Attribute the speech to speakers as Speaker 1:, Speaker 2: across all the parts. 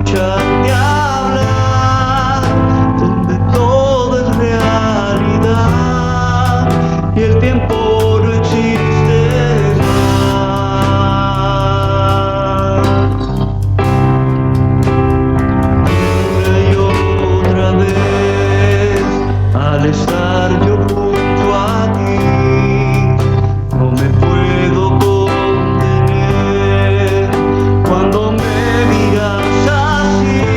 Speaker 1: escucharte hablar, donde todo es realidad y el tiempo no existe más. Una y otra vez, al estar yo junto a ti, no me puedo contener cuando me miras así.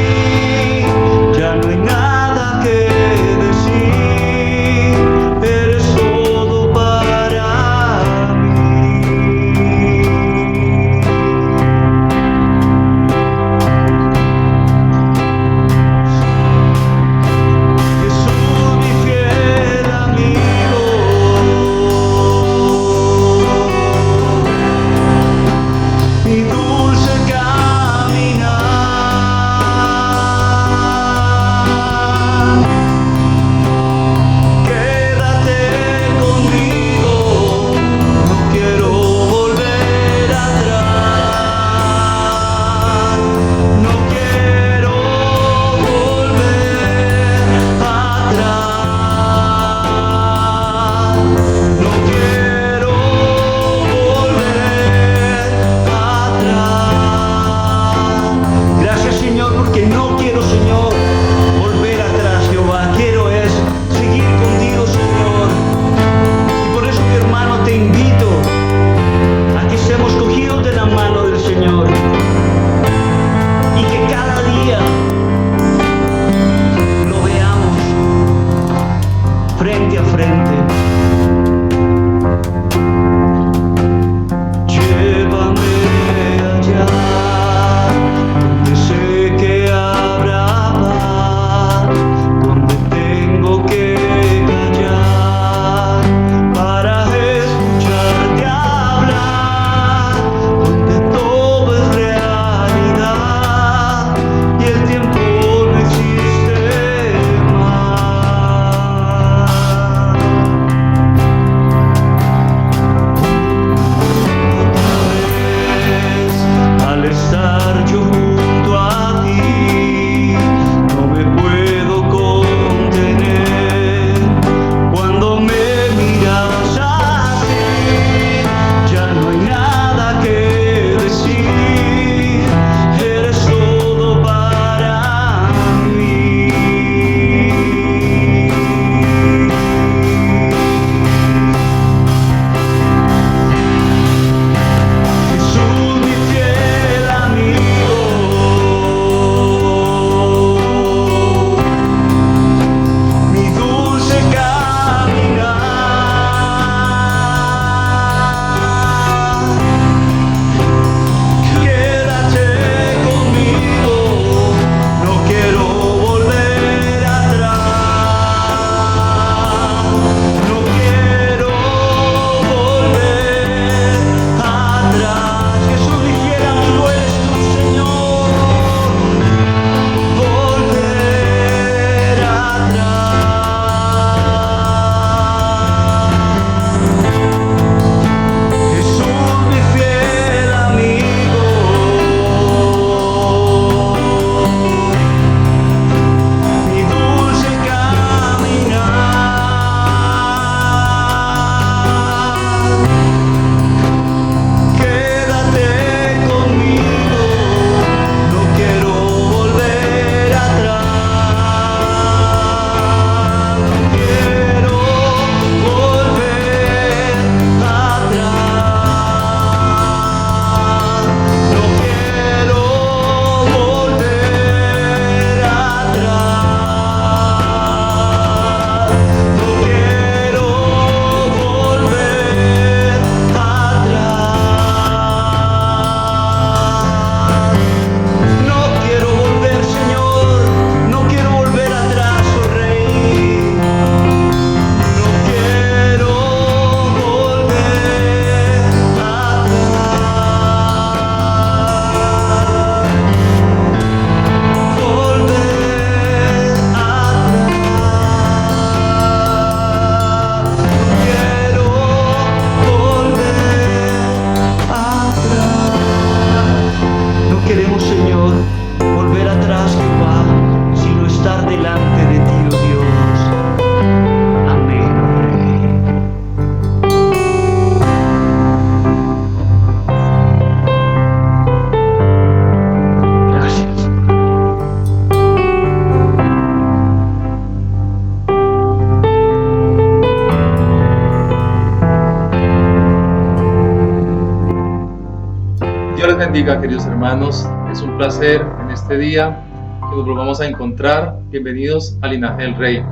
Speaker 2: bendiga, queridos hermanos. Es un placer en este día que nos volvamos a encontrar. Bienvenidos al Linaje del Rey.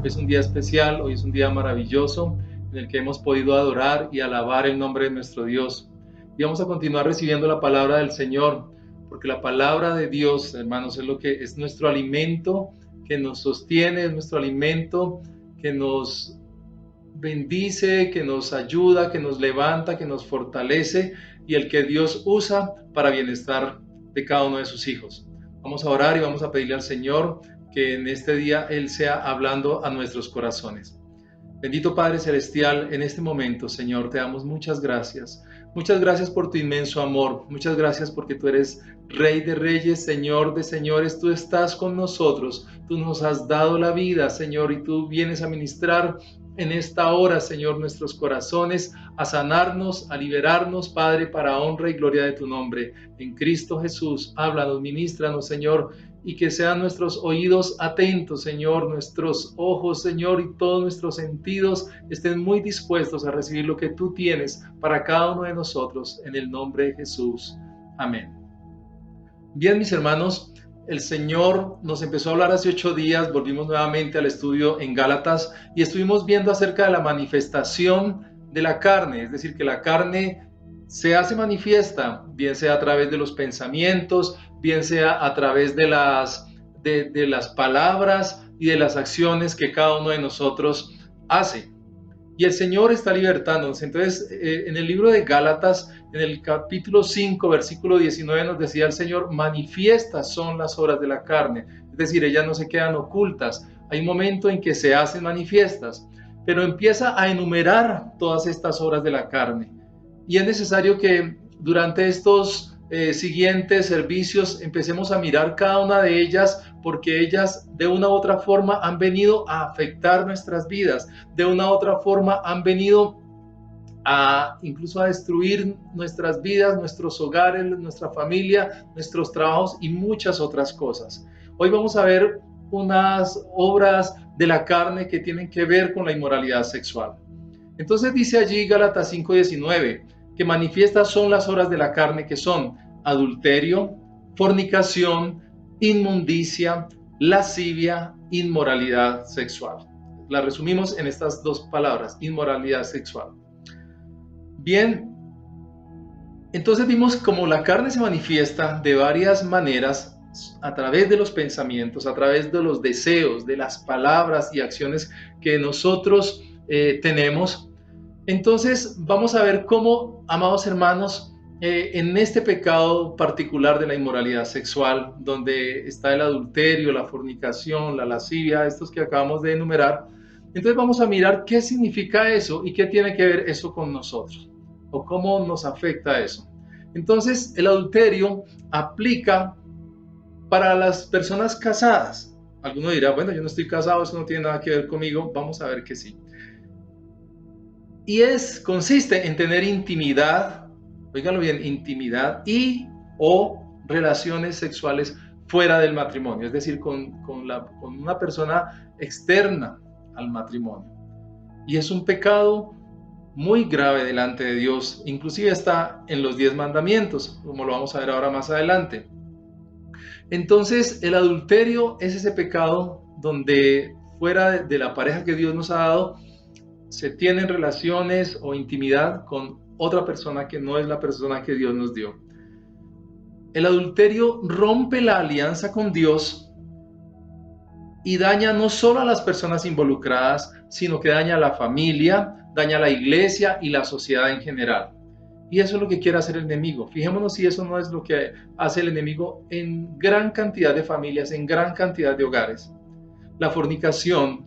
Speaker 2: Es un día especial, hoy es un día maravilloso en el que hemos podido adorar y alabar el nombre de nuestro Dios. Y vamos a continuar recibiendo la palabra del Señor, porque la palabra de Dios, hermanos, es lo que es nuestro alimento que nos sostiene, es nuestro alimento que nos bendice, que nos ayuda, que nos levanta, que nos fortalece y el que Dios usa para bienestar de cada uno de sus hijos. Vamos a orar y vamos a pedirle al Señor que en este día Él sea hablando a nuestros corazones. Bendito Padre Celestial, en este momento, Señor, te damos muchas gracias. Muchas gracias por tu inmenso amor. Muchas gracias porque tú eres Rey de Reyes, Señor de Señores. Tú estás con nosotros. Tú nos has dado la vida, Señor, y tú vienes a ministrar en esta hora, Señor, nuestros corazones, a sanarnos, a liberarnos, Padre, para honra y gloria de tu nombre. En Cristo Jesús, háblanos, ministranos, Señor, y que sean nuestros oídos atentos, Señor, nuestros ojos, Señor, y todos nuestros sentidos estén muy dispuestos a recibir lo que tú tienes para cada uno de nosotros, en el nombre de Jesús. Amén. Bien, mis hermanos, el Señor nos empezó a hablar hace 8 días, volvimos nuevamente al estudio en Gálatas y estuvimos viendo acerca de la manifestación de la carne, es decir, que la carne se hace manifiesta, bien sea a través de los pensamientos, bien sea a través de las palabras y de las acciones que cada uno de nosotros hace. Y el Señor está libertándonos. Entonces, en el libro de Gálatas, en el capítulo 5, versículo 19, nos decía el Señor, manifiestas son las obras de la carne. Es decir, ellas no se quedan ocultas. Hay un momento en que se hacen manifiestas, pero empieza a enumerar todas estas obras de la carne. Y es necesario que durante estos siguientes servicios empecemos a mirar cada una de ellas, porque ellas de una u otra forma han venido a afectar nuestras vidas, de una u otra forma han venido incluso a destruir nuestras vidas, nuestros hogares, nuestra familia, nuestros trabajos y muchas otras cosas. Hoy vamos a ver unas obras de la carne que tienen que ver con la inmoralidad sexual. Entonces dice allí Gálatas 5:19 que manifiestas son las obras de la carne, que son adulterio, fornicación, inmundicia, lascivia, inmoralidad sexual. La resumimos en estas 2 palabras, inmoralidad sexual. Bien, entonces vimos cómo la carne se manifiesta de varias maneras a través de los pensamientos, a través de los deseos, de las palabras y acciones que nosotros tenemos. Entonces vamos a ver cómo, amados hermanos, en este pecado particular de la inmoralidad sexual, donde está el adulterio, la fornicación, la lascivia, estos que acabamos de enumerar, entonces vamos a mirar qué significa eso y qué tiene que ver eso con nosotros, o cómo nos afecta eso. Entonces el adulterio aplica para las personas casadas. Alguno dirá, bueno, yo no estoy casado, eso no tiene nada que ver conmigo. Vamos a ver que sí. Y consiste en tener intimidad, óiganlo bien, intimidad y o relaciones sexuales fuera del matrimonio, es decir, con una persona externa al matrimonio. Y es un pecado muy grave delante de Dios, inclusive está en los 10 mandamientos, como lo vamos a ver ahora más adelante. Entonces, el adulterio es ese pecado donde fuera de la pareja que Dios nos ha dado, se tienen relaciones o intimidad con otra persona que no es la persona que Dios nos dio. El adulterio rompe la alianza con Dios y daña no solo a las personas involucradas, sino que daña a la familia, daña a la iglesia y la sociedad en general. Y eso es lo que quiere hacer el enemigo. Fijémonos si eso no es lo que hace el enemigo en gran cantidad de familias, en gran cantidad de hogares. La fornicación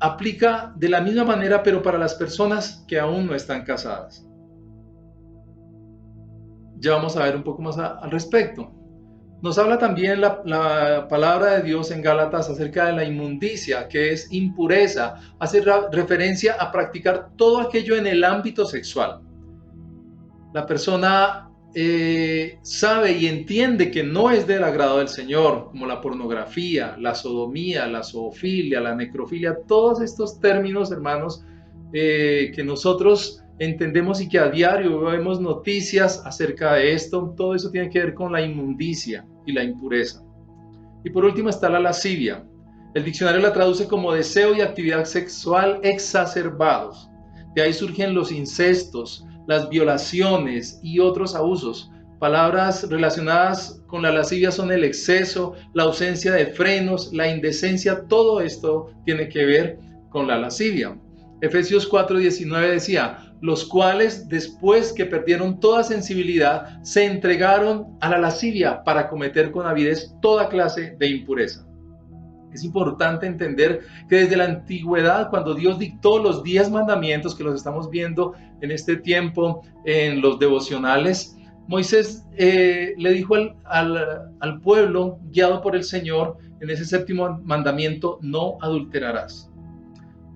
Speaker 2: aplica de la misma manera, pero para las personas que aún no están casadas. Ya vamos a ver un poco más al respecto. Nos habla también la palabra de Dios en Gálatas acerca de la inmundicia, que es impureza. Hace referencia a practicar todo aquello en el ámbito sexual. La persona sabe y entiende que no es del agrado del Señor, como la pornografía, la sodomía, la zoofilia, la necrofilia, todos estos términos, hermanos, que nosotros entendemos y que a diario vemos noticias acerca de esto. Todo eso tiene que ver con la inmundicia y la impureza. Y por último está la lascivia. El diccionario la traduce como deseo y actividad sexual exacerbados. De ahí surgen los incestos, las violaciones y otros abusos. Palabras relacionadas con la lascivia son el exceso, la ausencia de frenos, la indecencia. Todo esto tiene que ver con la lascivia. Efesios 4:19 decía: los cuales, después que perdieron toda sensibilidad, se entregaron a la lascivia para cometer con avidez toda clase de impureza. Es importante entender que desde la antigüedad, cuando Dios dictó los 10 mandamientos, que los estamos viendo en este tiempo en los devocionales, Moisés le dijo al pueblo, guiado por el Señor, en ese séptimo mandamiento: no adulterarás.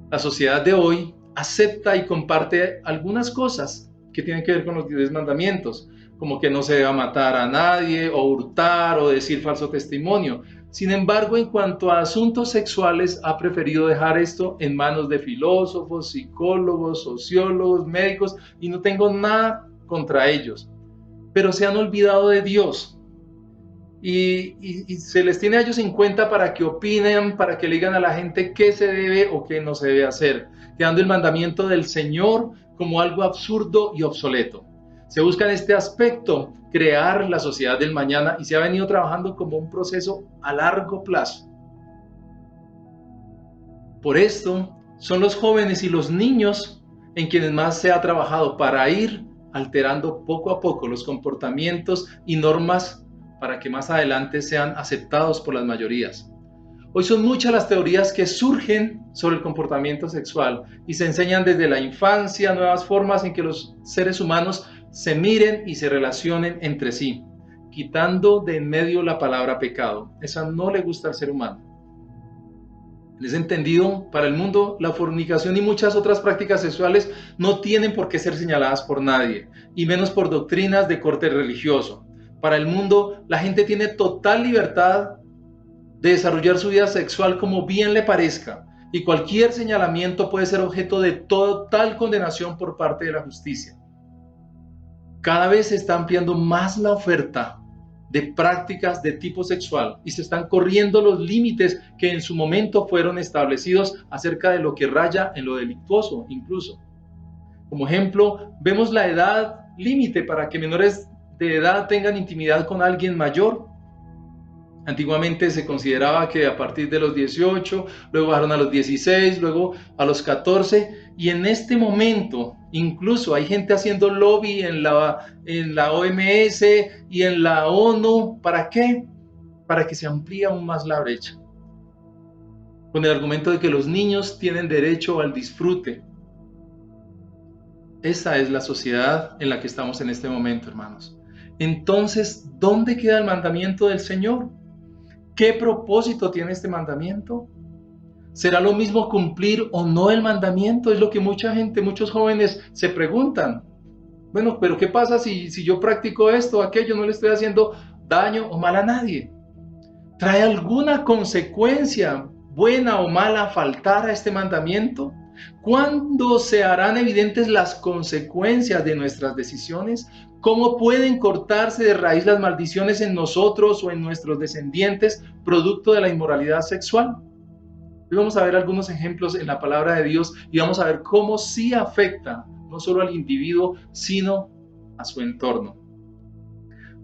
Speaker 2: La sociedad de hoy acepta y comparte algunas cosas que tienen que ver con los 10 mandamientos, como que no se deba matar a nadie, o hurtar, o decir falso testimonio. Sin embargo, en cuanto a asuntos sexuales, ha preferido dejar esto en manos de filósofos, psicólogos, sociólogos, médicos, y no tengo nada contra ellos. Pero se han olvidado de Dios. Y se les tiene a ellos en cuenta para que opinen, para que le digan a la gente qué se debe o qué no se debe hacer, quedando el mandamiento del Señor como algo absurdo y obsoleto. Se busca en este aspecto crear la sociedad del mañana y se ha venido trabajando como un proceso a largo plazo. Por esto son los jóvenes y los niños en quienes más se ha trabajado para ir alterando poco a poco los comportamientos y normas para que más adelante sean aceptados por las mayorías. Hoy son muchas las teorías que surgen sobre el comportamiento sexual y se enseñan desde la infancia nuevas formas en que los seres humanos se miren y se relacionen entre sí, quitando de en medio la palabra pecado. Esa no le gusta al ser humano. En ese entendido, para el mundo, la fornicación y muchas otras prácticas sexuales no tienen por qué ser señaladas por nadie, y menos por doctrinas de corte religioso. Para el mundo, la gente tiene total libertad de desarrollar su vida sexual como bien le parezca, y cualquier señalamiento puede ser objeto de total condenación por parte de la justicia. Cada vez se está ampliando más la oferta de prácticas de tipo sexual y se están corriendo los límites que en su momento fueron establecidos acerca de lo que raya en lo delictuoso incluso. Como ejemplo, vemos la edad límite para que menores de edad tengan intimidad con alguien mayor. Antiguamente se consideraba que a partir de los 18, luego bajaron a los 16, luego a los 14, y en este momento incluso hay gente haciendo lobby en la OMS y en la ONU. ¿Para qué? Para que se amplíe aún más la brecha, con el argumento de que los niños tienen derecho al disfrute. Esa es la sociedad en la que estamos en este momento, hermanos. Entonces, ¿dónde queda el mandamiento del Señor? ¿Qué propósito tiene este mandamiento? ¿Será lo mismo cumplir o no el mandamiento? Es lo que mucha gente, muchos jóvenes se preguntan. Bueno, pero ¿qué pasa si yo practico esto o aquello? No le estoy haciendo daño o mal a nadie. ¿Trae alguna consecuencia, buena o mala, faltar a este mandamiento? ¿Cuándo se harán evidentes las consecuencias de nuestras decisiones? ¿Cómo pueden cortarse de raíz las maldiciones en nosotros o en nuestros descendientes, producto de la inmoralidad sexual? Hoy vamos a ver algunos ejemplos en la palabra de Dios y vamos a ver cómo sí afecta no solo al individuo, sino a su entorno.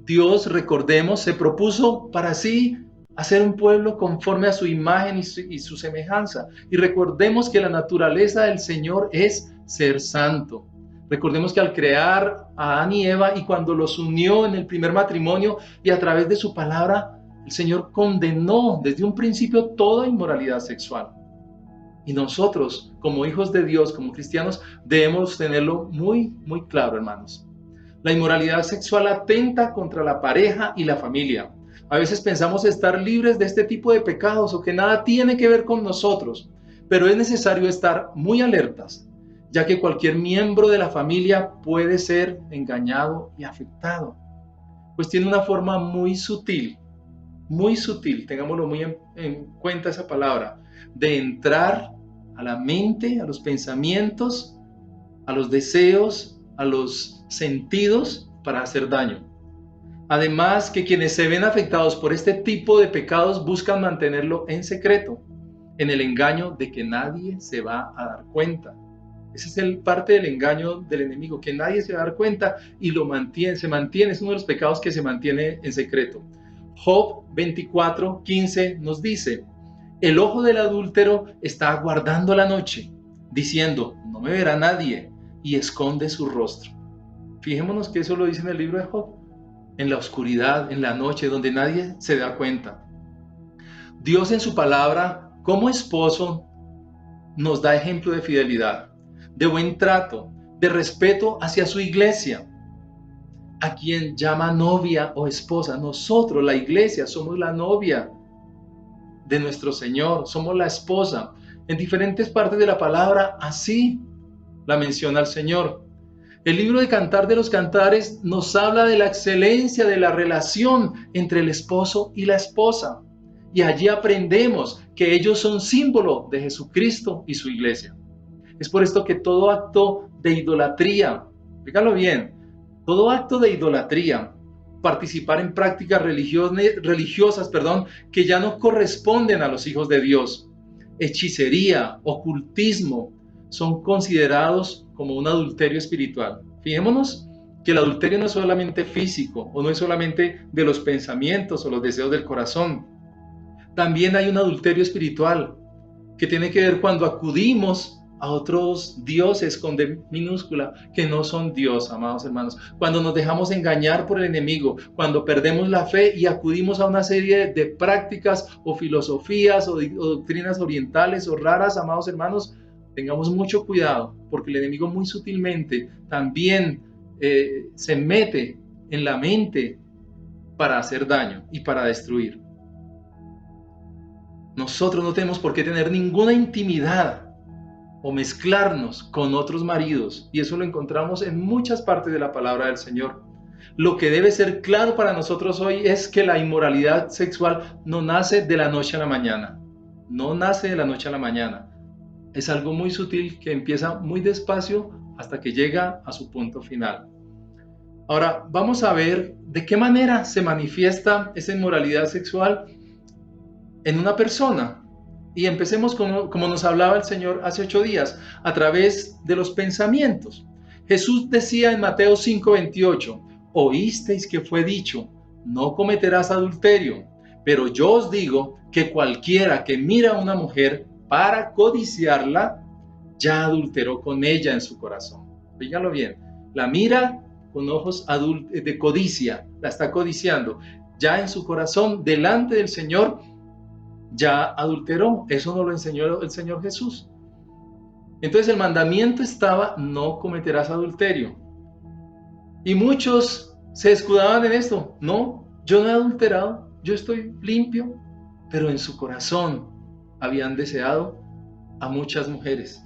Speaker 2: Dios, recordemos, se propuso para sí hacer un pueblo conforme a su imagen y su semejanza. Y recordemos que la naturaleza del Señor es ser santo. Recordemos que al crear a Adán y Eva y cuando los unió en el primer matrimonio y a través de su palabra, el Señor condenó desde un principio toda inmoralidad sexual. Y nosotros, como hijos de Dios, como cristianos, debemos tenerlo muy, muy claro, hermanos. La inmoralidad sexual atenta contra la pareja y la familia. A veces pensamos estar libres de este tipo de pecados o que nada tiene que ver con nosotros, pero es necesario estar muy alertas, ya que cualquier miembro de la familia puede ser engañado y afectado, pues tiene una forma muy sutil, tengámoslo muy en cuenta esa palabra, de entrar a la mente, a los pensamientos a los deseos, a los sentidos para hacer daño. Además, que quienes se ven afectados por este tipo de pecados buscan mantenerlo en secreto, en el engaño de que nadie se va a dar cuenta. Ese es parte del engaño del enemigo, que nadie se va a dar cuenta y se mantiene, es uno de los pecados que se mantiene en secreto. Job 24:15 nos dice: el ojo del adúltero está aguardando la noche, diciendo, no me verá nadie, y esconde su rostro. Fijémonos que eso lo dice en el libro de Job, en la oscuridad, en la noche, donde nadie se da cuenta. Dios en su palabra, como esposo, nos da ejemplo de fidelidad, de buen trato, de respeto hacia su iglesia, a quien llama novia o esposa. Nosotros, la iglesia, somos la novia de nuestro Señor, somos la esposa. En diferentes partes de la palabra, así la menciona el Señor. El libro de Cantar de los Cantares nos habla de la excelencia de la relación entre el esposo y la esposa. Y allí aprendemos que ellos son símbolo de Jesucristo y su iglesia. Es por esto que todo acto de idolatría, fíjalo bien, todo acto de idolatría, participar en prácticas religiosas, que ya no corresponden a los hijos de Dios, hechicería, ocultismo, son considerados como un adulterio espiritual. Fijémonos que el adulterio no es solamente físico, o no es solamente de los pensamientos o los deseos del corazón. También hay un adulterio espiritual que tiene que ver cuando acudimos a otros dioses con D minúscula que no son Dios, amados hermanos. Cuando nos dejamos engañar por el enemigo, cuando perdemos la fe y acudimos a una serie de prácticas o filosofías o doctrinas orientales o raras, amados hermanos, tengamos mucho cuidado, porque el enemigo muy sutilmente también se mete en la mente para hacer daño y para destruir. Nosotros no tenemos por qué tener ninguna intimidad o mezclarnos con otros maridos, y eso lo encontramos en muchas partes de la palabra del Señor. Lo que debe ser claro para nosotros hoy es que la inmoralidad sexual no nace de la noche a la mañana. No nace de la noche a la mañana. Es algo muy sutil que empieza muy despacio hasta que llega a su punto final. Ahora, vamos a ver de qué manera se manifiesta esa inmoralidad sexual en una persona. Y empecemos como nos hablaba el Señor hace 8 días, a través de los pensamientos. Jesús decía en Mateo 5:28, oísteis que fue dicho, no cometerás adulterio, pero yo os digo que cualquiera que mira a una mujer para codiciarla, ya adulteró con ella en su corazón. Fíjalo bien, la mira con ojos de codicia, la está codiciando, ya en su corazón, delante del Señor, ya adulteró. Eso nos lo enseñó el Señor Jesús. Entonces el mandamiento estaba, no cometerás adulterio. Y muchos se escudaban en esto. No, yo no he adulterado, yo estoy limpio. Pero en su corazón habían deseado a muchas mujeres.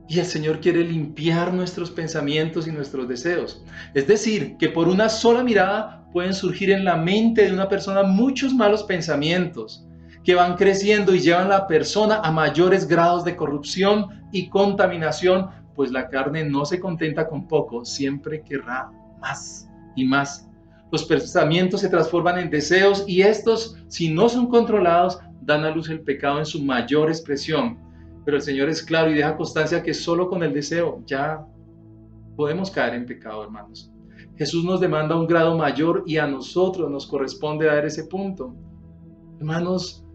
Speaker 2: Y el Señor quiere limpiar nuestros pensamientos y nuestros deseos. Es decir, que por una sola mirada pueden surgir en la mente de una persona muchos malos pensamientos que van creciendo y llevan a la persona a mayores grados de corrupción y contaminación, pues la carne no se contenta con poco, siempre querrá más y más. Los pensamientos se transforman en deseos y estos, si no son controlados, dan a luz el pecado en su mayor expresión. Pero el Señor es claro y deja constancia que solo con el deseo ya podemos caer en pecado, hermanos. Jesús nos demanda un grado mayor y a nosotros nos corresponde dar ese punto. Hermanos,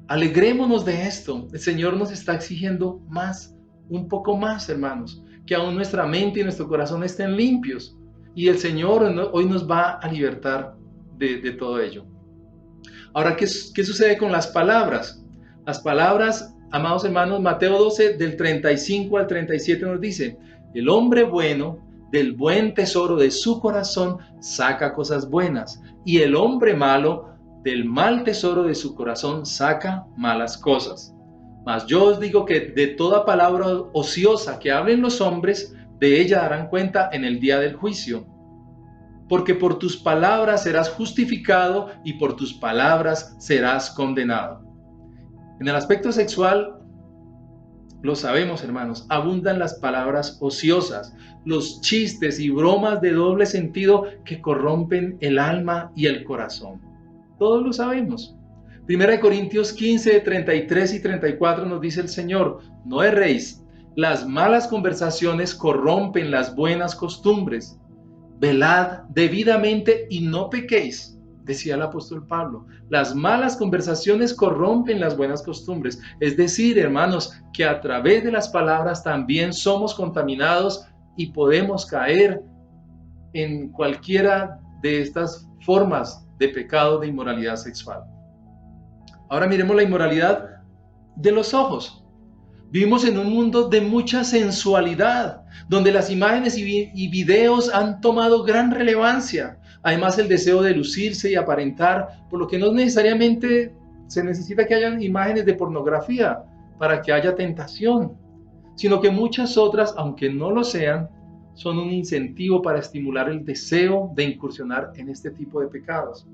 Speaker 2: alegrémonos de esto. El Señor nos está exigiendo más, un poco más, hermanos, que aún nuestra mente y nuestro corazón estén limpios. Y el Señor hoy nos va a libertar de todo ello. Ahora, ¿qué sucede con las palabras? Las palabras, amados hermanos, Mateo 12, del 35 al 37 nos dice, el hombre bueno del buen tesoro de su corazón saca cosas buenas, y el hombre malo del mal tesoro de su corazón saca malas cosas. Mas yo os digo que de toda palabra ociosa que hablen los hombres, de ella darán cuenta en el día del juicio. Porque por tus palabras serás justificado y por tus palabras serás condenado. En el aspecto sexual, Lo sabemos, hermanos, abundan las palabras ociosas, los chistes y bromas de doble sentido que corrompen el alma y el corazón. Todos lo sabemos. Primera de Corintios 15, 33 y 34 nos dice el Señor: no erréis, las malas conversaciones corrompen las buenas costumbres. Velad debidamente y no pequéis, decía el apóstol Pablo. Las malas conversaciones corrompen las buenas costumbres. Es decir, hermanos, que a través de las palabras también somos contaminados y podemos caer en cualquiera de estas formas de pecado, de inmoralidad sexual. Ahora miremos la inmoralidad de los ojos. Vivimos en un mundo de mucha sensualidad, donde las imágenes y videos han tomado gran relevancia. Además, el deseo de lucirse y aparentar, por lo que no necesariamente se necesita que haya imágenes de pornografía para que haya tentación, sino que muchas otras, aunque no lo sean, son un incentivo para estimular el deseo de incursionar en este tipo de pecados.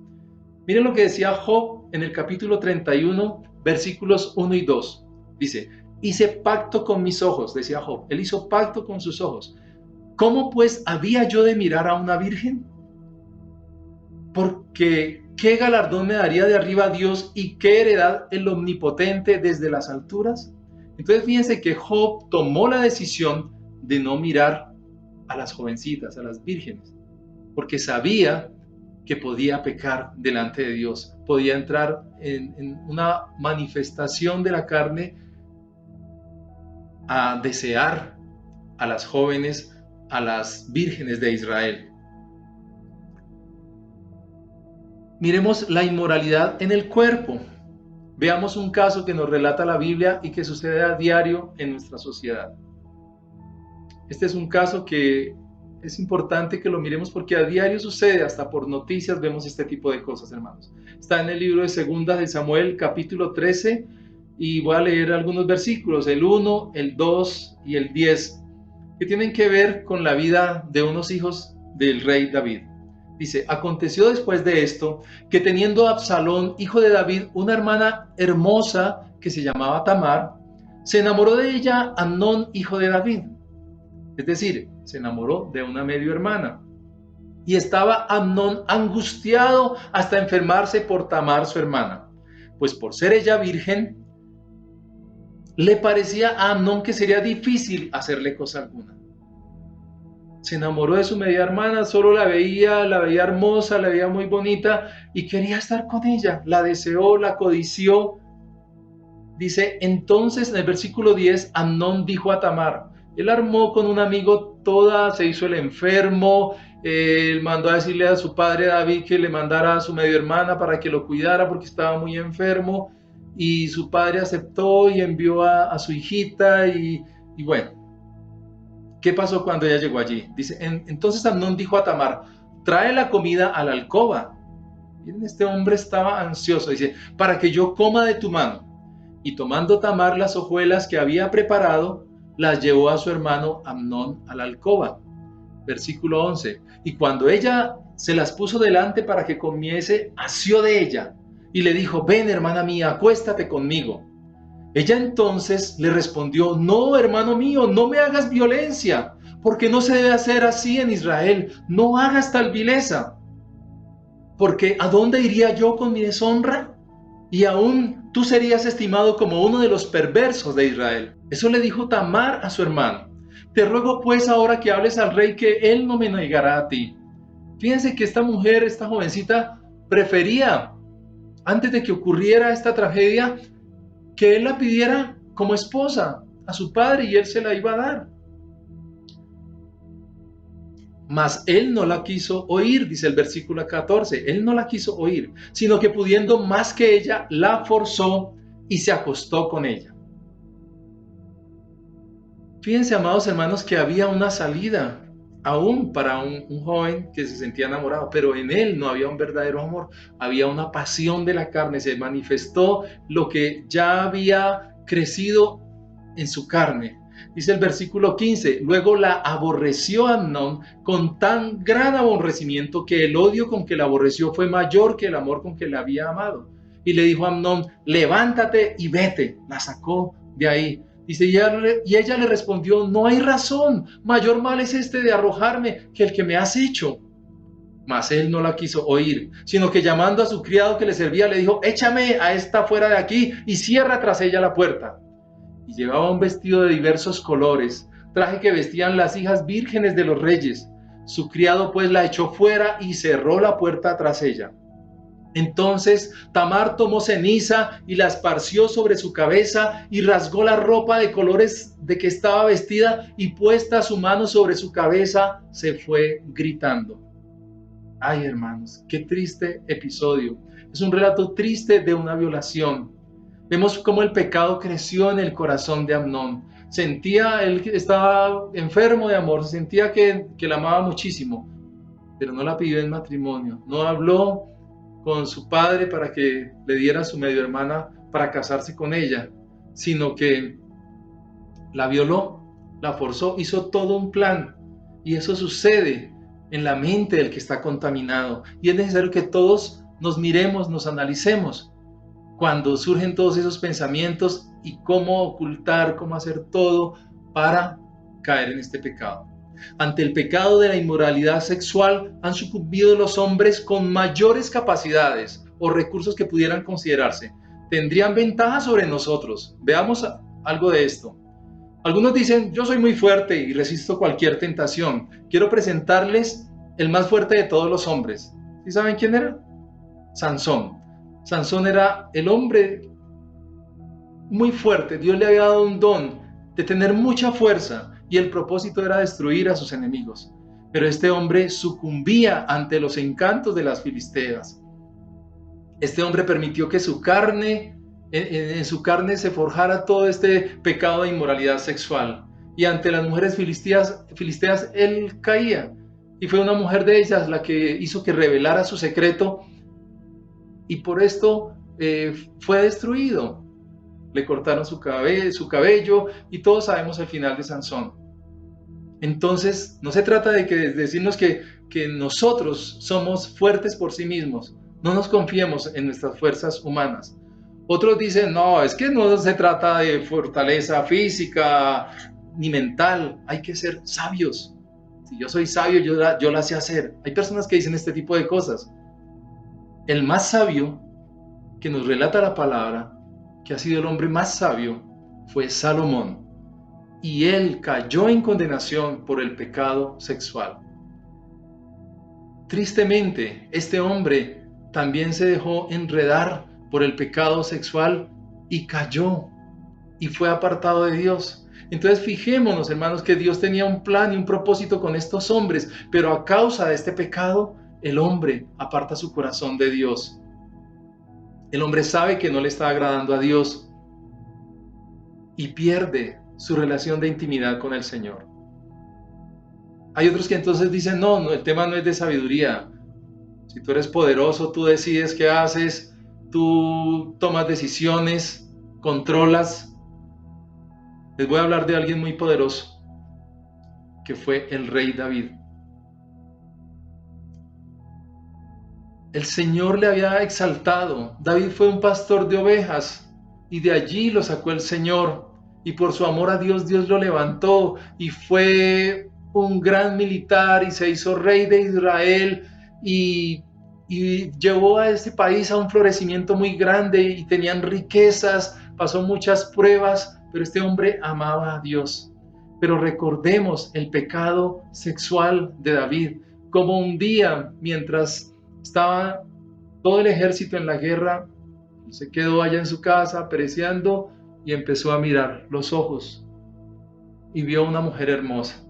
Speaker 2: Miren lo que decía Job en el capítulo 31, versículos 1 y 2. Dice: hice pacto con mis ojos, decía Job. Él hizo pacto con sus ojos. ¿Cómo pues había yo de mirar a una virgen? Porque ¿qué galardón me daría de arriba Dios y qué heredad el omnipotente desde las alturas? Entonces fíjense que Job tomó la decisión de no mirar a las jovencitas, a las vírgenes, porque sabía que podía pecar delante de Dios, podía entrar en una manifestación de la carne a desear a las jóvenes, a las vírgenes de Israel. Miremos la inmoralidad en el cuerpo. Veamos un caso que nos relata la Biblia y que sucede a diario en nuestra sociedad. Este es un caso que es importante que lo miremos porque a diario sucede, hasta por noticias vemos este tipo de cosas, hermanos. Está en el libro de Segunda de Samuel, capítulo 13, y voy a leer algunos versículos, el 1, el 2 y el 10, que tienen que ver con la vida de unos hijos del rey David. Dice: aconteció después de esto, que teniendo Absalón, hijo de David, una hermana hermosa que se llamaba Tamar, se enamoró de ella Amnón, hijo de David. Es decir, se enamoró de una medio hermana. Y estaba Amnón angustiado hasta enfermarse por Tamar, su hermana, pues por ser ella virgen, le parecía a Amnón que sería difícil hacerle cosa alguna. Se enamoró de su media hermana, solo la veía hermosa, la veía muy bonita y quería estar con ella, la deseó, la codició. Dice, entonces en el versículo 10, Amnón dijo a Tamar, él armó con un amigo toda, se hizo el enfermo, mandó a decirle a su padre David que le mandara a su medio hermana para que lo cuidara porque estaba muy enfermo, y su padre aceptó y envió a su hijita y bueno, ¿qué pasó cuando ella llegó allí? Dice, entonces Amnón dijo a Tamar, trae la comida a la alcoba. Miren, este hombre estaba ansioso, dice, para que yo coma de tu mano. Y tomando Tamar las hojuelas que había preparado, las llevó a su hermano Amnón a la alcoba. Versículo 11. Y cuando ella se las puso delante para que comiese, asió de ella y le dijo, ven, hermana mía, acuéstate conmigo. Ella entonces le respondió, no, hermano mío, no me hagas violencia, porque no se debe hacer así en Israel. No hagas tal vileza, porque ¿a dónde iría yo con mi deshonra? Y aún tú serías estimado como uno de los perversos de Israel. Eso le dijo Tamar a su hermano. Te ruego pues ahora que hables al rey que él no me negará a ti. Fíjense que esta mujer, esta jovencita, prefería, antes de que ocurriera esta tragedia, que él la pidiera como esposa a su padre y él se la iba a dar. Mas él no la quiso oír, dice el versículo 14, él no la quiso oír, sino que pudiendo más que ella, la forzó y se acostó con ella. Fíjense, amados hermanos, que había una salida aún para un joven que se sentía enamorado, pero en él no había un verdadero amor, había una pasión de la carne, se manifestó lo que ya había crecido en su carne. Dice el versículo 15, luego la aborreció Amnón con tan gran aborrecimiento que el odio con que la aborreció fue mayor que el amor con que la había amado. Y le dijo a Amnón, levántate y vete. La sacó de ahí. Dice, y ella le respondió, no hay razón, mayor mal es este de arrojarme que el que me has hecho. Mas él no la quiso oír, sino que llamando a su criado que le servía, le dijo, échame a esta fuera de aquí y cierra tras ella la puerta. Y llevaba un vestido de diversos colores, traje que vestían las hijas vírgenes de los reyes. Su criado pues la echó fuera y cerró la puerta tras ella. Entonces Tamar tomó ceniza y la esparció sobre su cabeza y rasgó la ropa de colores de que estaba vestida y puesta su mano sobre su cabeza se fue gritando. Ay, hermanos, qué triste episodio. Es un relato triste de una violación. Vemos cómo el pecado creció en el corazón de Amnón. Él estaba enfermo de amor, sentía que la amaba muchísimo, pero no la pidió en matrimonio. No habló con su padre para que le diera a su medio hermana para casarse con ella, sino que la violó, la forzó, hizo todo un plan. Y eso sucede en la mente del que está contaminado. Y es necesario que todos nos miremos, nos analicemos cuando surgen todos esos pensamientos y cómo ocultar, cómo hacer todo para caer en este pecado. Ante el pecado de la inmoralidad sexual han sucumbido los hombres con mayores capacidades o recursos que pudieran considerarse. Tendrían ventaja sobre nosotros. Veamos algo de esto. Algunos dicen, yo soy muy fuerte y resisto cualquier tentación. Quiero presentarles el más fuerte de todos los hombres. ¿Sí saben quién era? Sansón. Sansón era el hombre muy fuerte. Dios le había dado un don de tener mucha fuerza y el propósito era destruir a sus enemigos. Pero este hombre sucumbía ante los encantos de las filisteas. Este hombre permitió que en su carne se forjara todo este pecado de inmoralidad sexual. Y ante las mujeres filisteas él caía. Y fue una mujer de ellas la que hizo que revelara su secreto. Y por esto fue destruido. Le cortaron su cabello y todos sabemos el final de Sansón. Entonces, no se trata de decirnos que nosotros somos fuertes por sí mismos. No nos confiemos en nuestras fuerzas humanas. Otros dicen, no, es que no se trata de fortaleza física ni mental. Hay que ser sabios. Si yo soy sabio, yo la sé hacer. Hay personas que dicen este tipo de cosas. El más sabio que nos relata la palabra, que ha sido el hombre más sabio, fue Salomón. Y él cayó en condenación por el pecado sexual. Tristemente, este hombre también se dejó enredar por el pecado sexual y cayó y fue apartado de Dios. Entonces fijémonos, hermanos, que Dios tenía un plan y un propósito con estos hombres, pero a causa de este pecado, el hombre aparta su corazón de Dios. El hombre sabe que no le está agradando a Dios y pierde su relación de intimidad con el Señor. Hay otros que entonces dicen, no, el tema no es de sabiduría. Si tú eres poderoso, tú decides qué haces, tú tomas decisiones, controlas. Les voy a hablar de alguien muy poderoso, que fue el rey David. El Señor le había exaltado. David fue un pastor de ovejas y de allí lo sacó el Señor. Y por su amor a Dios, Dios lo levantó y fue un gran militar y se hizo rey de Israel y llevó a ese país a un florecimiento muy grande y tenían riquezas, pasó muchas pruebas, pero este hombre amaba a Dios. Pero recordemos el pecado sexual de David, como un día mientras estaba todo el ejército en la guerra, se quedó allá en su casa apreciando y empezó a mirar los ojos y vio a una mujer hermosa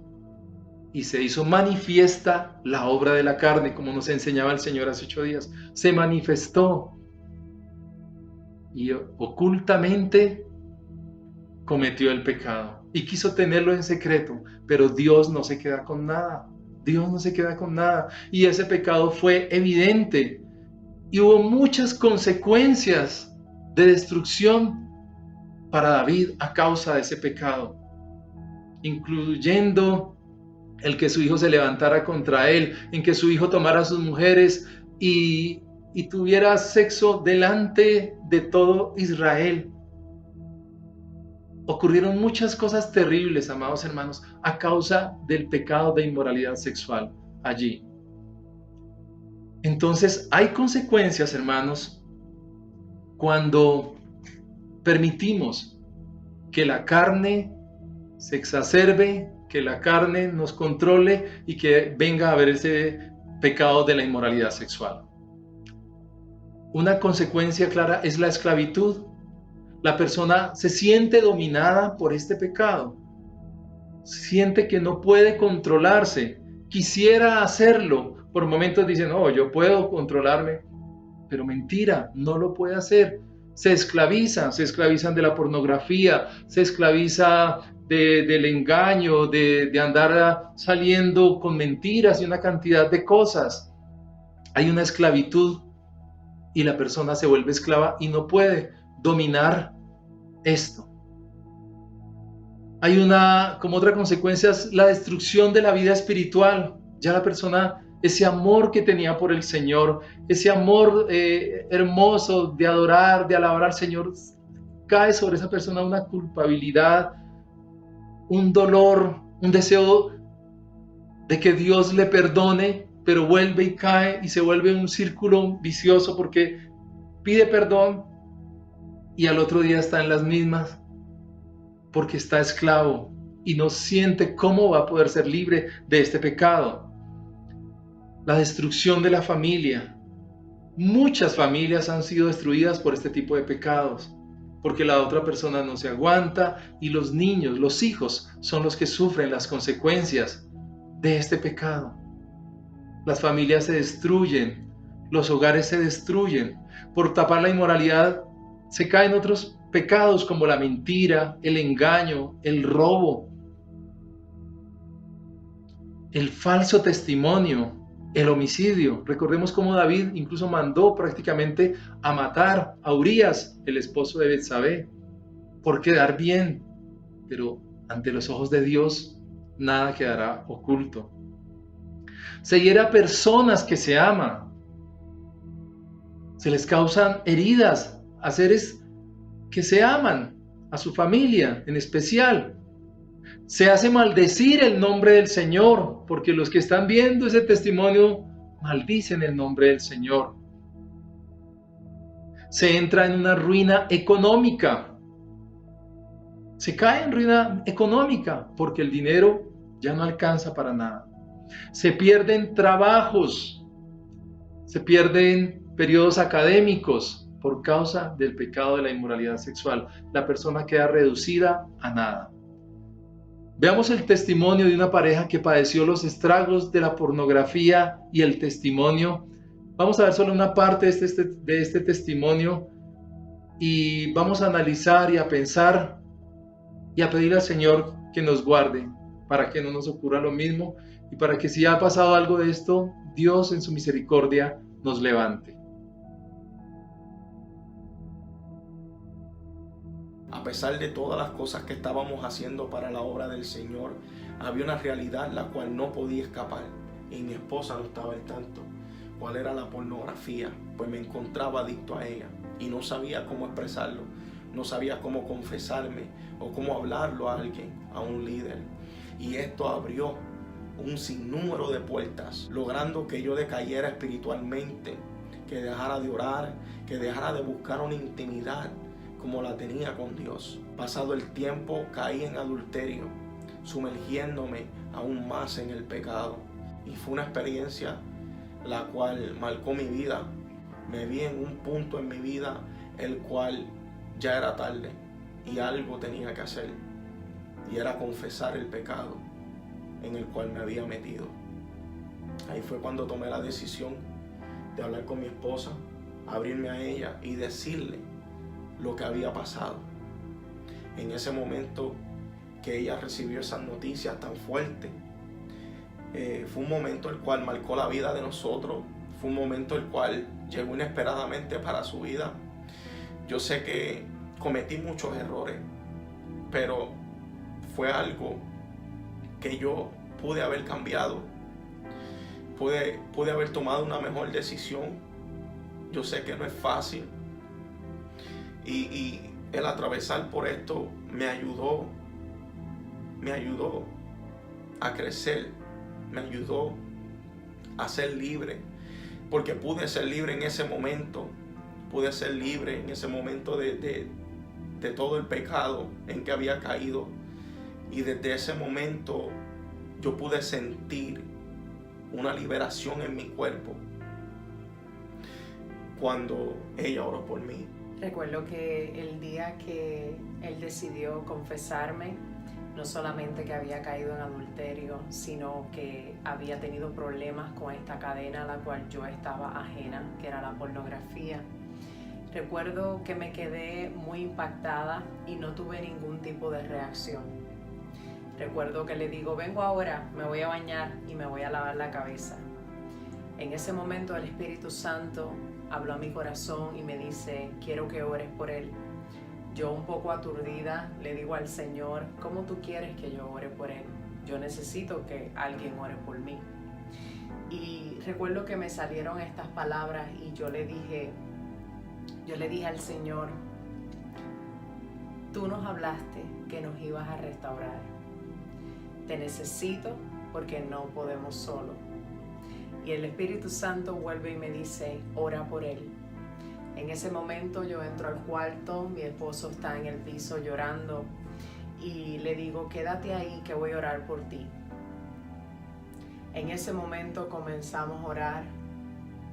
Speaker 2: y se hizo manifiesta la obra de la carne, como nos enseñaba el Señor hace 8 días. Se manifestó y ocultamente cometió el pecado y quiso tenerlo en secreto, pero Dios no se queda con nada. Dios no se queda con nada y ese pecado fue evidente y hubo muchas consecuencias de destrucción para David a causa de ese pecado, incluyendo el que su hijo se levantara contra él, en que su hijo tomara a sus mujeres y tuviera sexo delante de todo Israel. ocurrieron muchas cosas terribles, amados hermanos, a causa del pecado de inmoralidad sexual allí. Entonces, hay consecuencias, hermanos, cuando permitimos que la carne se exacerbe, que la carne nos controle y que venga a haber ese pecado de la inmoralidad sexual. Una consecuencia clara es la esclavitud. La persona se siente dominada por este pecado, siente que no puede controlarse, quisiera hacerlo, por momentos dicen, no, yo puedo controlarme, pero mentira, no lo puede hacer. Se esclavizan de la pornografía, se esclaviza del engaño, de andar saliendo con mentiras y una cantidad de cosas. Hay una esclavitud y la persona se vuelve esclava y no puede dominar esto. Hay como otra consecuencia, es la destrucción de la vida espiritual. Ya la persona, ese amor que tenía por el Señor, ese amor hermoso de adorar, de alabar al Señor, cae sobre esa persona una culpabilidad, un dolor, un deseo de que Dios le perdone, pero vuelve y cae y se vuelve un círculo vicioso porque pide perdón y al otro día está en las mismas porque está esclavo y no siente cómo va a poder ser libre de este pecado. La destrucción de la familia. Muchas familias han sido destruidas por este tipo de pecados, porque la otra persona no se aguanta y los niños, los hijos, son los que sufren las consecuencias de este pecado. Las familias se destruyen, los hogares se destruyen. Por tapar la inmoralidad se caen otros pecados como la mentira, el engaño, el robo, el falso testimonio, el homicidio. Recordemos cómo David incluso mandó prácticamente a matar a Urías, el esposo de Betsabé, por quedar bien, pero ante los ojos de Dios nada quedará oculto. Se hiere a personas que se aman, se les causan heridas a seres que se aman, a su familia en especial. Se hace maldecir el nombre del Señor, porque los que están viendo ese testimonio maldicen el nombre del Señor. Se entra en una ruina económica. Se cae en ruina económica porque el dinero ya no alcanza para nada. Se pierden trabajos, se pierden periodos académicos por causa del pecado de la inmoralidad sexual. La persona queda reducida a nada. Veamos el testimonio de una pareja que padeció los estragos de la pornografía y el testimonio. Vamos a ver solo una parte de este testimonio y vamos a analizar y a pensar y a pedir al Señor que nos guarde para que no nos ocurra lo mismo y para que si ha pasado algo de esto, Dios en su misericordia nos levante.
Speaker 3: A pesar de todas las cosas que estábamos haciendo para la obra del Señor, había una realidad la cual no podía escapar y mi esposa no estaba al tanto. ¿Cuál era la pornografía? Pues me encontraba adicto a ella y no sabía cómo expresarlo, no sabía cómo confesarme o cómo hablarlo a alguien, a un líder. Y esto abrió un sinnúmero de puertas, logrando que yo decayera espiritualmente, que dejara de orar, que dejara de buscar una intimidad como la tenía con Dios. Pasado el tiempo caí en adulterio, sumergiéndome aún más en el pecado. Y fue una experiencia la cual marcó mi vida. Me vi en un punto en mi vida el cual ya era tarde y algo tenía que hacer. Y era confesar el pecado en el cual me había metido. Ahí fue cuando tomé la decisión de hablar con mi esposa, abrirme a ella y decirle lo que había pasado. En ese momento que ella recibió esas noticias tan fuertes, fue un momento el cual marcó la vida de nosotros, fue un momento el cual llegó inesperadamente para su vida. Yo sé que cometí muchos errores, pero fue algo que yo pude haber cambiado, pude haber tomado una mejor decisión. Yo sé que no es fácil y el atravesar por esto me ayudó a crecer, me ayudó a ser libre, porque pude ser libre en ese momento, de todo el pecado en que había caído, y desde ese momento yo pude sentir una liberación en mi cuerpo cuando ella oró por mí.
Speaker 4: Recuerdo que el día que él decidió confesarme, no solamente que había caído en adulterio, sino que había tenido problemas con esta cadena a la cual yo estaba ajena, que era la pornografía. Recuerdo que me quedé muy impactada y no tuve ningún tipo de reacción. Recuerdo que le digo, vengo ahora, me voy a bañar y me voy a lavar la cabeza. En ese momento el Espíritu Santo habló a mi corazón y me dice, quiero que ores por él. Yo, un poco aturdida, le digo al Señor, ¿cómo tú quieres que yo ore por él? Yo necesito que alguien ore por mí. Y recuerdo que me salieron estas palabras y yo le dije al Señor, tú nos hablaste que nos ibas a restaurar. Te necesito porque no podemos solo. Y el Espíritu Santo vuelve y me dice, ora por él. En ese momento yo entro al cuarto, mi esposo está en el piso llorando y le digo, quédate ahí que voy a orar por ti. En ese momento comenzamos a orar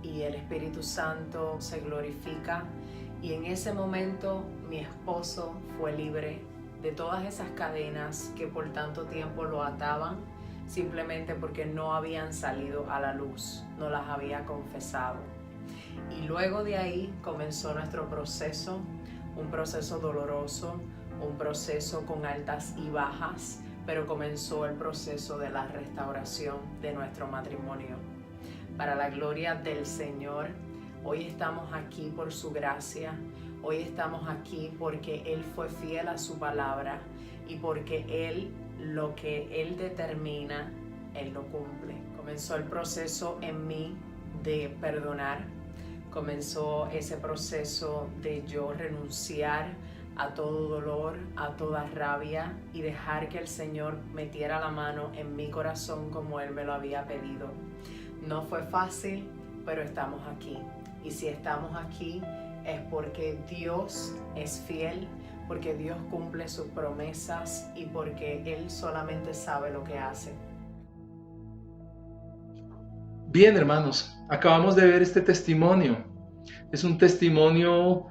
Speaker 4: y el Espíritu Santo se glorifica, y en ese momento mi esposo fue libre de todas esas cadenas que por tanto tiempo lo ataban, simplemente porque no habían salido a la luz, no las había confesado. Y luego de ahí comenzó nuestro proceso, un proceso doloroso, un proceso con altas y bajas, pero comenzó el proceso de la restauración de nuestro matrimonio. Para la gloria del Señor, hoy estamos aquí por su gracia, hoy estamos aquí porque Él fue fiel a su palabra y porque Él, lo que Él determina, Él lo cumple. Comenzó el proceso en mí de perdonar, comenzó ese proceso de yo renunciar a todo dolor, a toda rabia y dejar que el Señor metiera la mano en mi corazón como Él me lo había pedido. No fue fácil, pero estamos aquí. Y si estamos aquí es porque Dios es fiel, porque Dios cumple sus promesas y porque Él solamente sabe lo que hace.
Speaker 2: Bien, hermanos, acabamos de ver este testimonio. Es un testimonio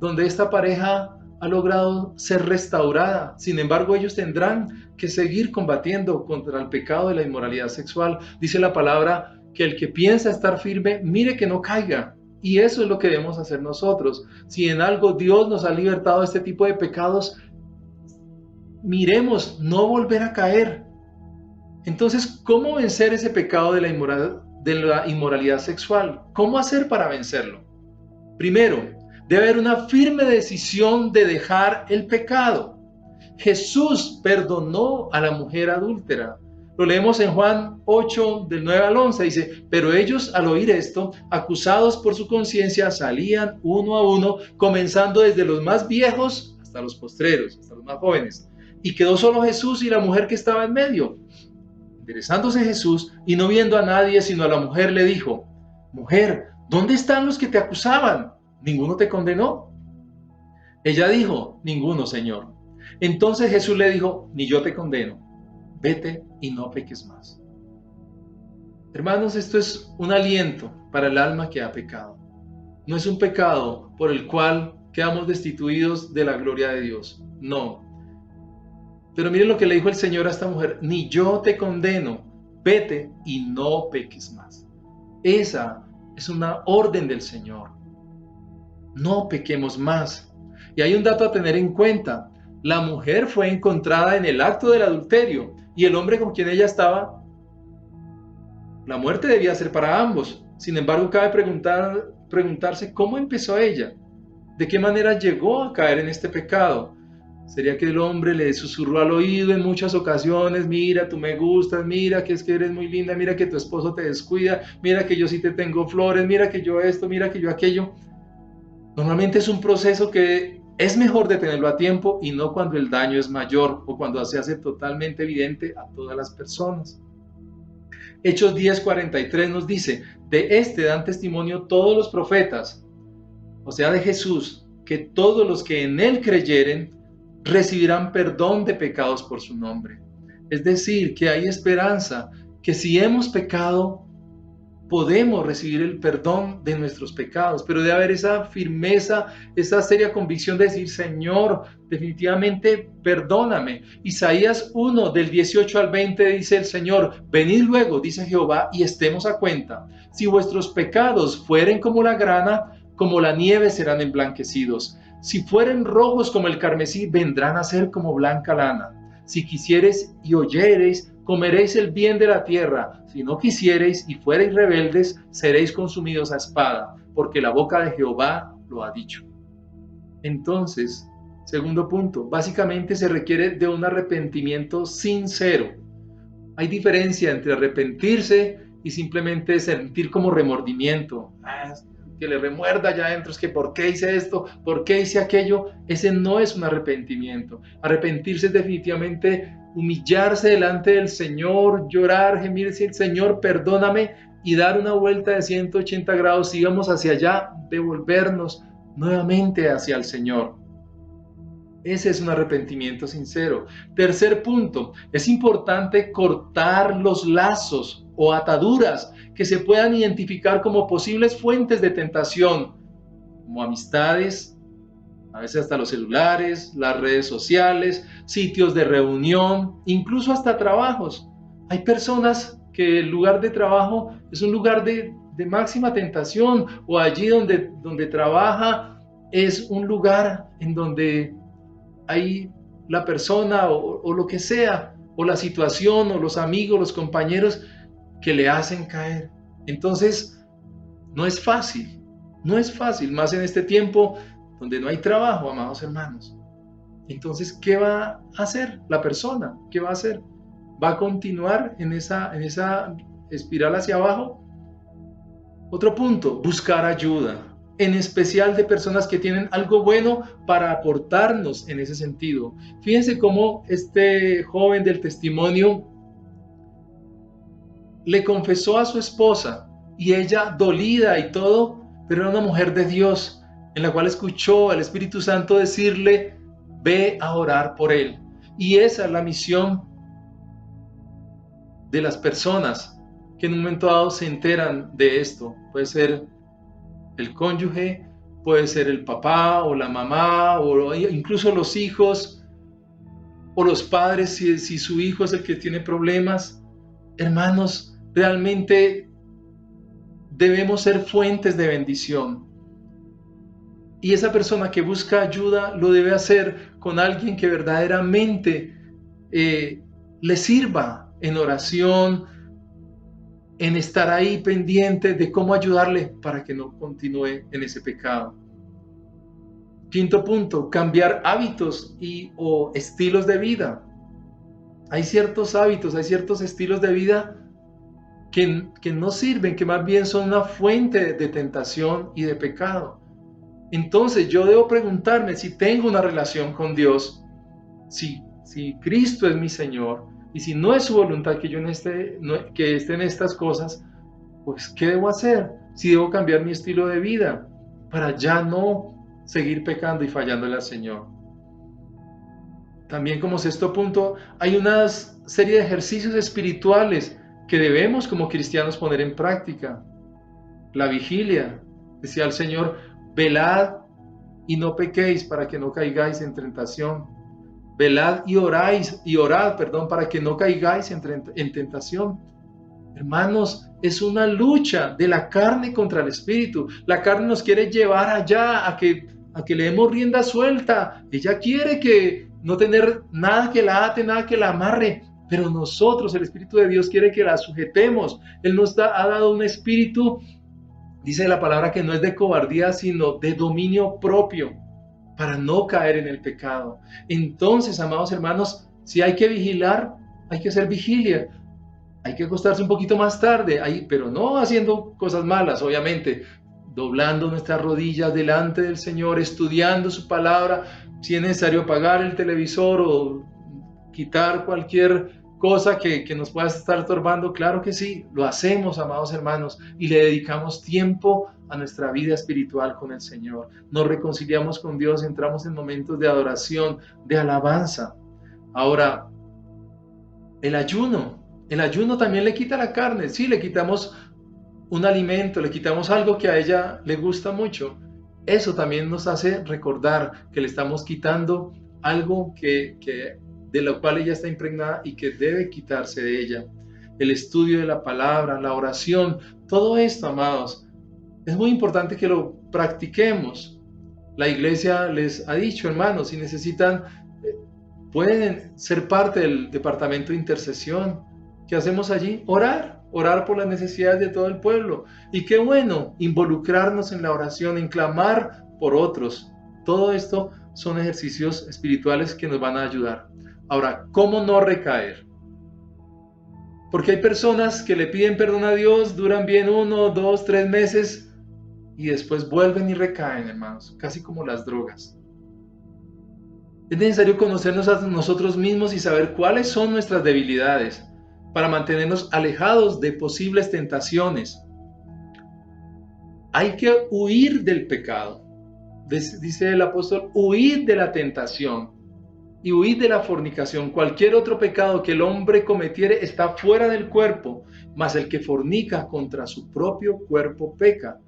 Speaker 2: donde esta pareja ha logrado ser restaurada. Sin embargo, ellos tendrán que seguir combatiendo contra el pecado de la inmoralidad sexual. Dice la palabra que el que piensa estar firme, mire que no caiga. Y eso es lo que debemos hacer nosotros. Si en algo Dios nos ha libertado de este tipo de pecados, miremos no volver a caer. Entonces, ¿cómo vencer ese pecado de la inmoralidad sexual? ¿Cómo hacer para vencerlo? Primero, debe haber una firme decisión de dejar el pecado. Jesús perdonó a la mujer adúltera. Lo leemos en Juan 8, del 9 al 11, dice, pero ellos al oír esto, acusados por su conciencia, salían uno a uno, comenzando desde los más viejos hasta los postreros, hasta los más jóvenes. Y quedó solo Jesús y la mujer que estaba en medio. Interesándose Jesús y no viendo a nadie sino a la mujer, le dijo, mujer, ¿dónde están los que te acusaban? ¿Ninguno te condenó? Ella dijo, ninguno, Señor. Entonces Jesús le dijo, ni yo te condeno. Vete y no peques más. Hermanos, esto es un aliento para el alma que ha pecado. No es un pecado por el cual quedamos destituidos de la gloria de Dios. No. Pero miren lo que le dijo el Señor a esta mujer, ni yo te condeno, vete y no peques más. Esa es una orden del Señor. No pequemos más. Y hay un dato a tener en cuenta. La mujer fue encontrada en el acto del adulterio y el hombre con quien ella estaba, la muerte debía ser para ambos. Sin embargo, cabe preguntarse cómo empezó ella, de qué manera llegó a caer en este pecado. ¿Sería que el hombre le susurró al oído en muchas ocasiones, mira, tú me gustas, mira que es que eres muy linda, mira que tu esposo te descuida, mira que yo sí te tengo flores, mira que yo esto, mira que yo aquello? Normalmente es un proceso que Es mejor detenerlo a tiempo y no cuando el daño es mayor o cuando se hace totalmente evidente a todas las personas. Hechos 10:43 nos dice, de este dan testimonio todos los profetas, o sea, de Jesús, que todos los que en él creyeren recibirán perdón de pecados por su nombre. Es decir, que hay esperanza, que si hemos pecado, podemos recibir el perdón de nuestros pecados, pero debe haber esa firmeza, esa seria convicción de decir, Señor, definitivamente perdóname. Isaías 1, del 18 al 20 dice el Señor, venid luego, dice Jehová, y estemos a cuenta. Si vuestros pecados fueren como la grana, como la nieve serán emblanquecidos. Si fueren rojos como el carmesí, vendrán a ser como blanca lana. Si quisiereis y oyereis, comeréis el bien de la tierra. Si no quisiereis y fuereis rebeldes, seréis consumidos a espada, porque la boca de Jehová lo ha dicho. Entonces, segundo punto, básicamente se requiere de un arrepentimiento sincero. Hay diferencia entre arrepentirse y simplemente sentir como remordimiento. Que le remuerda ya adentro, es que ¿por qué hice esto? ¿Por qué hice aquello? Ese no es un arrepentimiento. Arrepentirse es definitivamente humillarse delante del Señor, llorar, gemir, decir, Señor, perdóname, y dar una vuelta de 180 grados, sigamos hacia allá, devolvernos nuevamente hacia el Señor. Ese es un arrepentimiento sincero. Tercer punto, es importante cortar los lazos o ataduras que se puedan identificar como posibles fuentes de tentación, como amistades, a veces hasta los celulares, las redes sociales, sitios de reunión, incluso hasta trabajos. Hay personas que el lugar de trabajo es un lugar de máxima tentación, o allí donde trabaja es un lugar en donde hay la persona o lo que sea, o la situación, o los amigos, los compañeros que le hacen caer. Entonces, no es fácil, más en este tiempo donde no hay trabajo, amados hermanos. Entonces, ¿qué va a hacer la persona? ¿Qué va a hacer? ¿Va a continuar en esa espiral hacia abajo? Otro punto, buscar ayuda, en especial de personas que tienen algo bueno para aportarnos en ese sentido. Fíjense cómo este joven del testimonio le confesó a su esposa, y ella dolida y todo, pero era una mujer de Dios, en la cual escuchó al Espíritu Santo decirle, ve a orar por él. Y esa es la misión de las personas que en un momento dado se enteran de esto. Puede ser el cónyuge, puede ser el papá o la mamá, o incluso los hijos, o los padres si su hijo es el que tiene problemas. Hermanos, realmente debemos ser fuentes de bendición. Y esa persona que busca ayuda lo debe hacer con alguien que verdaderamente le sirva en oración, en estar ahí pendiente de cómo ayudarle para que no continúe en ese pecado. Quinto punto, cambiar hábitos o estilos de vida. Hay ciertos hábitos, hay ciertos estilos de vida que no sirven, que más bien son una fuente de tentación y de pecado. Entonces yo debo preguntarme si tengo una relación con Dios, si Cristo es mi Señor, y si no es su voluntad que yo esté en estas cosas, pues ¿qué debo hacer? Si debo cambiar mi estilo de vida para ya no seguir pecando y fallándole al Señor. También como sexto punto, hay una serie de ejercicios espirituales que debemos como cristianos poner en práctica. La vigilia, decía el Señor, velad y no pequéis para que no caigáis en tentación. Velad y orad, para que no caigáis en tentación. Hermanos, es una lucha de la carne contra el espíritu. La carne nos quiere llevar allá a que le demos rienda suelta. Ella quiere que no tener nada que la ate, nada que la amarre. Pero nosotros, el Espíritu de Dios, quiere que la sujetemos. Él nos ha dado un espíritu, dice la palabra, que no es de cobardía, sino de dominio propio, para no caer en el pecado. Entonces, amados hermanos, si hay que vigilar, hay que hacer vigilia. Hay que acostarse un poquito más tarde, pero no haciendo cosas malas, obviamente. doblando nuestras rodillas delante del Señor, estudiando su palabra, si es necesario apagar el televisor o quitar cualquier cosa que nos pueda estar estorbando, claro que sí, lo hacemos, amados hermanos, y le dedicamos tiempo a nuestra vida espiritual con el Señor. Nos reconciliamos con Dios, entramos en momentos de adoración, de alabanza. Ahora, el ayuno también le quita la carne, sí, le quitamos un alimento, le quitamos algo que a ella le gusta mucho. Eso también nos hace recordar que le estamos quitando algo de lo cual ella está impregnada y que debe quitarse de ella. El estudio de la palabra, la oración, todo esto, amados, es muy importante que lo practiquemos. La iglesia les ha dicho, hermanos, si necesitan, pueden ser parte del departamento de intercesión. ¿Qué hacemos allí? Orar por las necesidades de todo el pueblo. Y qué bueno involucrarnos en la oración, en clamar por otros. Todo esto son ejercicios espirituales que nos van a ayudar. Ahora, ¿cómo no recaer? Porque hay personas que le piden perdón a Dios, duran bien 1, 2, 3 meses y después vuelven y recaen, hermanos, casi como las drogas. Es necesario conocernos a nosotros mismos y saber cuáles son nuestras debilidades para mantenernos alejados de posibles tentaciones. Hay que huir del pecado. Dice el apóstol, huid de la tentación y huid de la fornicación. Cualquier otro pecado que el hombre cometiere está fuera del cuerpo, mas el que fornica contra su propio cuerpo peca.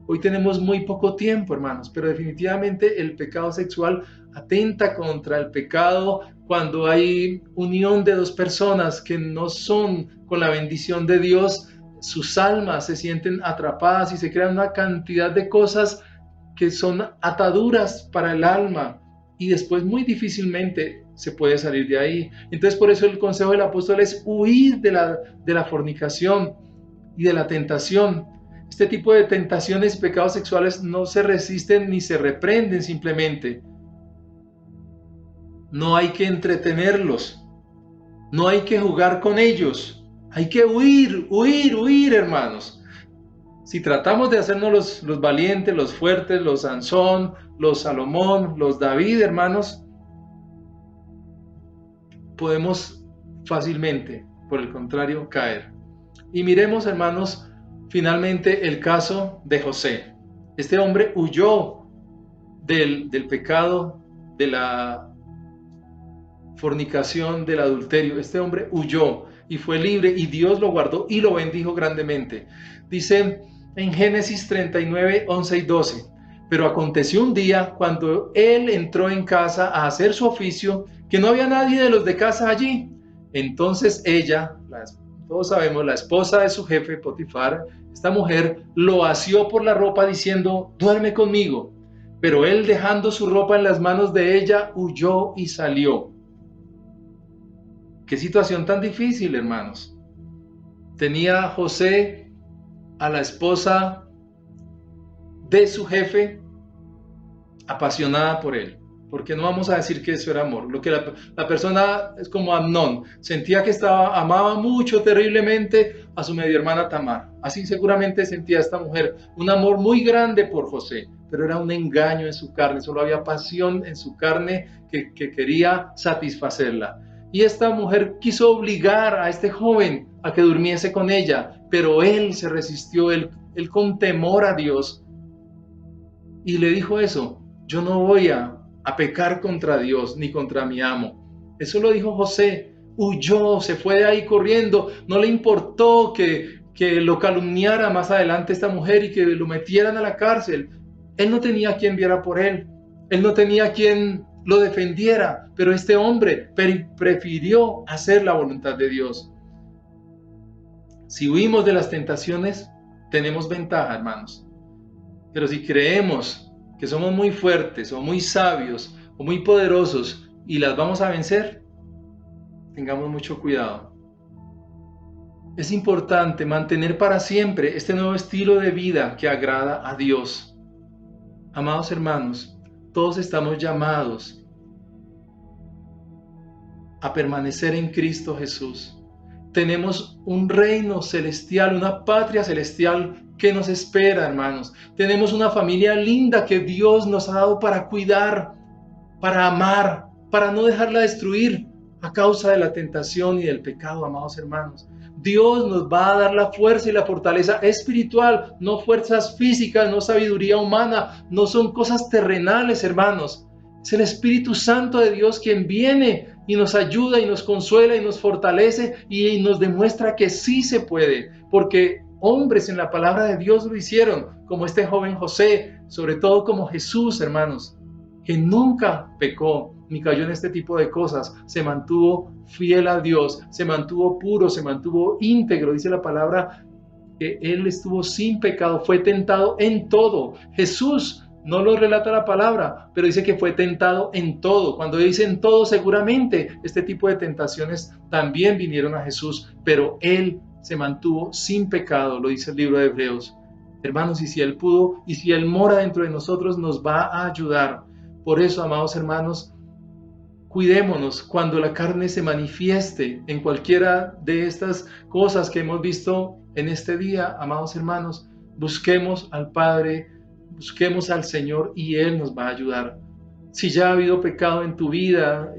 Speaker 2: Hoy tenemos muy poco tiempo, hermanos, pero definitivamente el pecado sexual atenta contra el pecado cuando hay unión de dos personas que no son con la bendición de Dios. Sus almas se sienten atrapadas y se crean una cantidad de cosas que son ataduras para el alma y después muy difícilmente se puede salir de ahí. Entonces por eso el consejo del apóstol es huir de la fornicación y de la tentación. Este tipo de tentaciones y pecados sexuales no se resisten ni se reprenden simplemente. No hay que entretenerlos, no hay que jugar con ellos, hay que huir, hermanos. Si tratamos de hacernos los valientes, los fuertes, los Sansón, los Salomón, los David, hermanos, podemos fácilmente, por el contrario, caer. Y miremos, hermanos, finalmente el caso de José. Este hombre huyó del pecado, de la fornicación, del adulterio. Este hombre huyó y fue libre y Dios lo guardó y lo bendijo grandemente. Dice en Génesis 39, 11 y 12, pero aconteció un día cuando él entró en casa a hacer su oficio, que no había nadie de los de casa allí. Entonces ella, todos sabemos, la esposa de su jefe Potifar, esta mujer lo asió por la ropa diciendo, duerme conmigo. Pero él, dejando su ropa en las manos de ella, huyó y salió. Qué situación tan difícil, hermanos. Tenía José a la esposa de su jefe apasionada por él. Porque no vamos a decir que eso era amor. Lo que la persona es como Amnón, sentía que amaba mucho, terriblemente a su medio hermana Tamar. Así seguramente sentía esta mujer un amor muy grande por José, pero era un engaño en su carne, solo había pasión en su carne que quería satisfacerla. Y esta mujer quiso obligar a este joven a que durmiese con ella, pero él se resistió, él con temor a Dios, y le dijo eso, yo no voy a pecar contra Dios ni contra mi amo. Eso lo dijo José, huyó, se fue de ahí corriendo, no le importó que lo calumniara más adelante esta mujer y que lo metieran a la cárcel. Él no tenía quien viera por él, él no tenía quien lo defendiera, pero este hombre prefirió hacer la voluntad de Dios. Si huimos de las tentaciones, tenemos ventaja, hermanos. Pero si creemos que somos muy fuertes o muy sabios o muy poderosos y las vamos a vencer, tengamos mucho cuidado. Es importante mantener para siempre este nuevo estilo de vida que agrada a Dios. Amados hermanos, todos estamos llamados a permanecer en Cristo Jesús. tenemos un reino celestial, una patria celestial que nos espera, hermanos. Tenemos una familia linda que Dios nos ha dado para cuidar, para amar, para no dejarla destruir a causa de la tentación y del pecado, amados hermanos. Dios nos va a dar la fuerza y la fortaleza espiritual, no fuerzas físicas, no sabiduría humana, no son cosas terrenales, hermanos. Es el Espíritu Santo de Dios quien viene y nos ayuda y nos consuela y nos fortalece y nos demuestra que sí se puede, porque hombres en la palabra de Dios lo hicieron, como este joven José, sobre todo como Jesús, hermanos, que nunca pecó ni cayó en este tipo de cosas, se mantuvo fiel a Dios, se mantuvo puro, se mantuvo íntegro, dice la palabra que él estuvo sin pecado, fue tentado en todo. Jesús no lo relata la palabra, pero dice que fue tentado en todo. Cuando dice en todo, seguramente este tipo de tentaciones también vinieron a Jesús, pero él se mantuvo sin pecado, lo dice el libro de Hebreos. Hermanos, y si él pudo, y si él mora dentro de nosotros, nos va a ayudar. Por eso, amados hermanos, cuidémonos cuando la carne se manifieste en cualquiera de estas cosas que hemos visto en este día, amados hermanos. Busquemos al Padre, busquemos al Señor y Él nos va a ayudar. Si ya ha habido pecado en tu vida,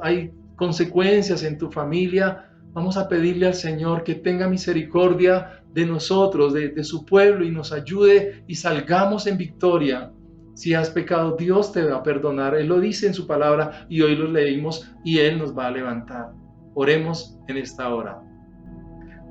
Speaker 2: hay consecuencias en tu familia, vamos a pedirle al Señor que tenga misericordia de nosotros, de su pueblo, y nos ayude y salgamos en victoria. Si has pecado, Dios te va a perdonar. Él lo dice en su palabra y hoy lo leímos y Él nos va a levantar. Oremos en esta hora.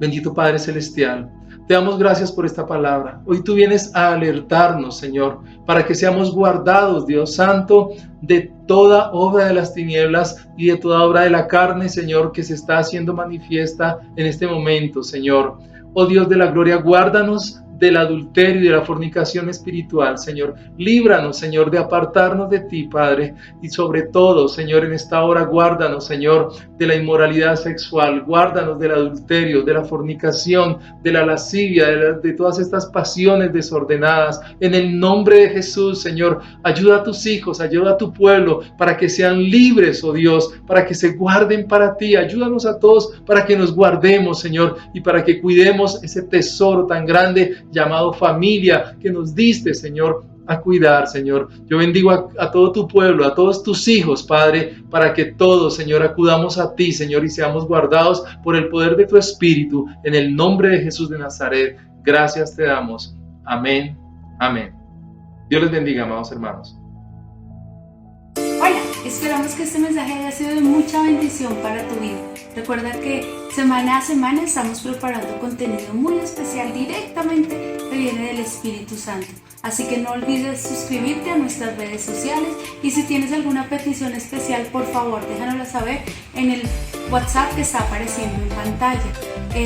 Speaker 2: Bendito Padre Celestial, te damos gracias por esta palabra. Hoy tú vienes a alertarnos, Señor, para que seamos guardados, Dios Santo, de toda obra de las tinieblas y de toda obra de la carne, Señor, que se está haciendo manifiesta en este momento, Señor. Oh Dios de la gloria, guárdanos del adulterio y de la fornicación espiritual, Señor. Líbranos, Señor, de apartarnos de ti, Padre. Y sobre todo, Señor, en esta hora, guárdanos, Señor, de la inmoralidad sexual. Guárdanos del adulterio, de la fornicación, de la lascivia, de todas estas pasiones desordenadas. En el nombre de Jesús, Señor, ayuda a tus hijos, ayuda a tu pueblo, para que sean libres, oh Dios, para que se guarden para ti. Ayúdanos a todos para que nos guardemos, Señor, y para que cuidemos ese tesoro tan grande llamado familia que nos diste, Señor, a cuidar, Señor. Yo bendigo a todo tu pueblo, a todos tus hijos, Padre, para que todos, Señor, acudamos a ti, Señor, y seamos guardados por el poder de tu Espíritu, en el nombre de Jesús de Nazaret. Gracias te damos. Amén. Amén. Dios les bendiga, amados hermanos.
Speaker 5: Hola, esperamos que este mensaje haya sido de mucha bendición para tu vida. Recuerda que semana a semana estamos preparando contenido muy especial directamente que viene del Espíritu Santo. Así que no olvides suscribirte a nuestras redes sociales y si tienes alguna petición especial, por favor, déjanosla saber en el WhatsApp que está apareciendo en pantalla.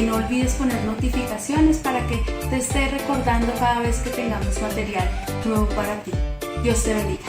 Speaker 5: No olvides poner notificaciones para que te esté recordando cada vez que tengamos material nuevo para ti. Dios te bendiga.